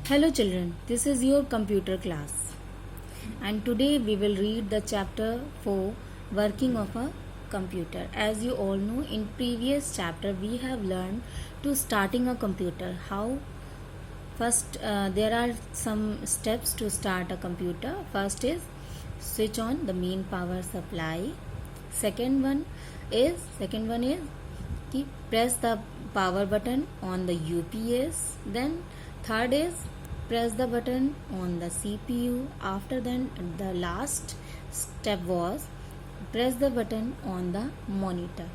Hello children, this is your computer class and today we will read the chapter 4 working of a computer. As you all know, in previous chapter we have learned to starting a computer. How first there are some steps to start a computer. First is switch on the main power supply. Second one is press the power button on the UPS. Then third is press the button on the CPU. After then the last step was press the button on the monitor.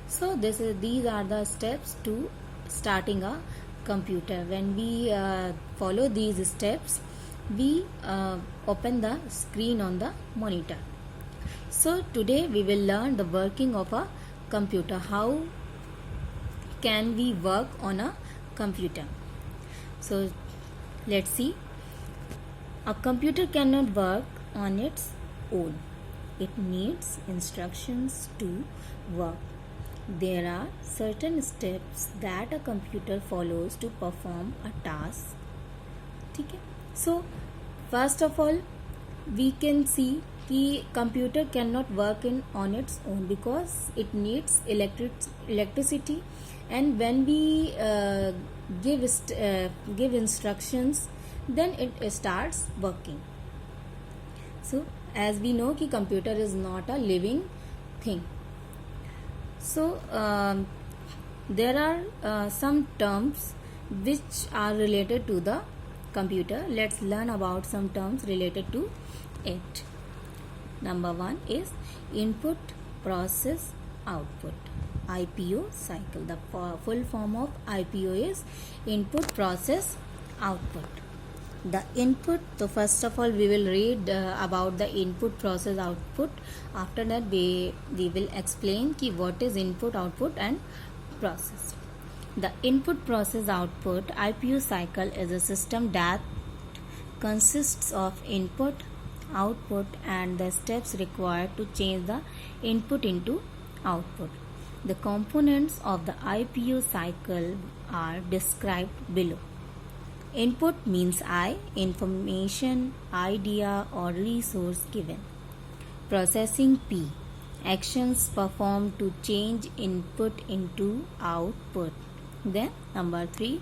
So these are the steps to starting a computer. When we follow these steps, we open the screen on the monitor. So today we will learn the working of a computer. How can we work on a computer? So let's see. A computer cannot work on its own. It needs instructions to work. There are certain steps that a computer follows to perform a task. Okay? So first of all, we can see the computer cannot work on its own because it needs electricity, and when we give instructions, then it starts working. So as we know, कि computer is not a living thing. So there are some terms which are related to the computer. Let's learn about some terms related to it. Number one is input, process, output. IPO cycle. The full form of IPO is input, process, output. The input, so first of all we will read about the input, process, output. After that we will explain ki what is input, output and process. The input, process, output IPO cycle is a system that consists of input, output and the steps required to change the input into output. The components of the IPO cycle are described below. Input means information, idea or resource given. Processing P, actions performed to change input into output. Then number 3,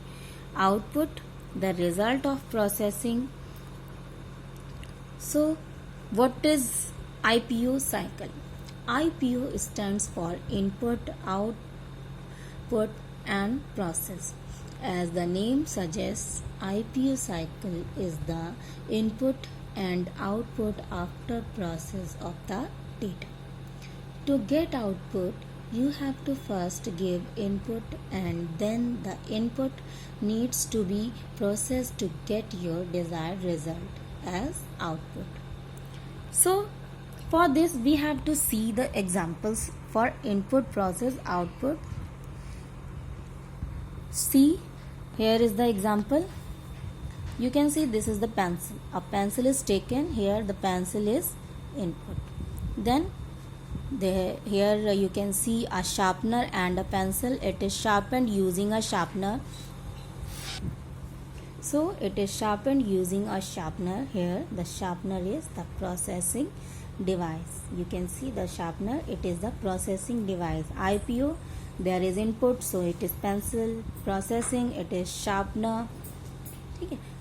output, the result of processing. So what is IPO cycle? IPO stands for input, output and process. As the name suggests, IPO cycle is the input and output after process of the data. To get output, you have to first give input and then the input needs to be processed to get your desired result as output. So for this we have to see the examples for input, process, output. See, here is the example. You can see this is the pencil. A pencil is taken. Here the pencil is input. Then here you can see a sharpener and a pencil. It is sharpened using a sharpener. So it is sharpened using a sharpener. Here the sharpener is the processing device. You can see the sharpener, it is the processing device. IPO, there is input, so it is pencil. Processing, it is sharpener.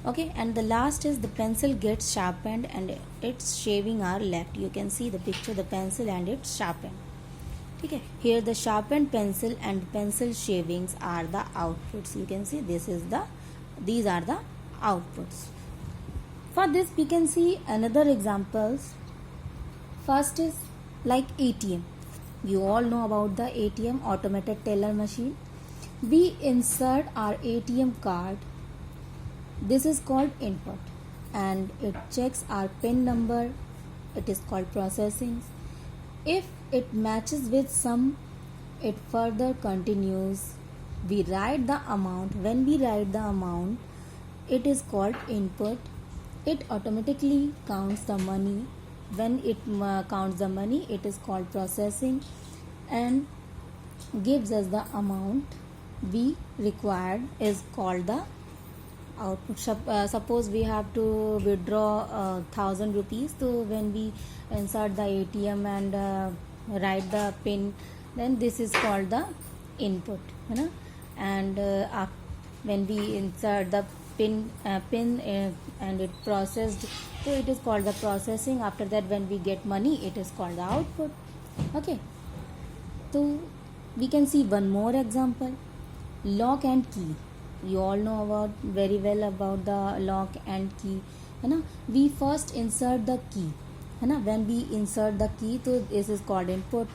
Okay, and the last is the pencil gets sharpened and its shaving are left. You can see the picture, the pencil and it's sharpened. Okay, here the sharpened pencil and pencil shavings are the outputs. You can see these are the outputs. For this we can see another examples. First is like ATM. You all know about the ATM, automated teller machine. We insert our ATM card. This is called input and it checks our PIN number. It is called processing. If it matches with some, it further continues. We write the amount. When we write the amount, it is called input. It automatically counts the money. When it counts the money, it is called processing and gives us the amount we required is called the output. Suppose we have to withdraw 1,000 rupees, so when we insert the ATM and write the pin, then this is called the input, है ना. And when we insert the pin and it processed, so it is called the processing. After that, when we get money, it is called the output. Okay, so we can see one more example. Lock and key. You all know about very well about the lock and key, है ना. We first insert the key, है ना. When we insert the key, so this is called input.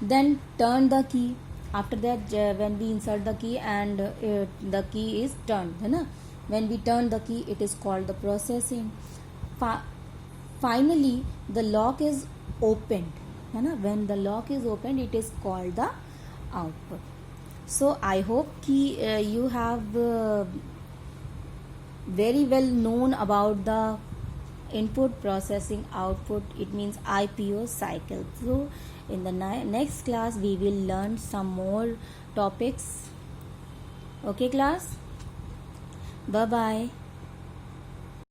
Then turn the key. After that, when we insert the key and the key is turned, है ना. When we turn the key, it is called the processing. Finally, the lock is opened, है ना. When the lock is opened, it is called the output. So I hope कि you have very well known about the input, processing, output. It means IPO cycle. So in the next class we will learn some more topics. Okay class, bye bye.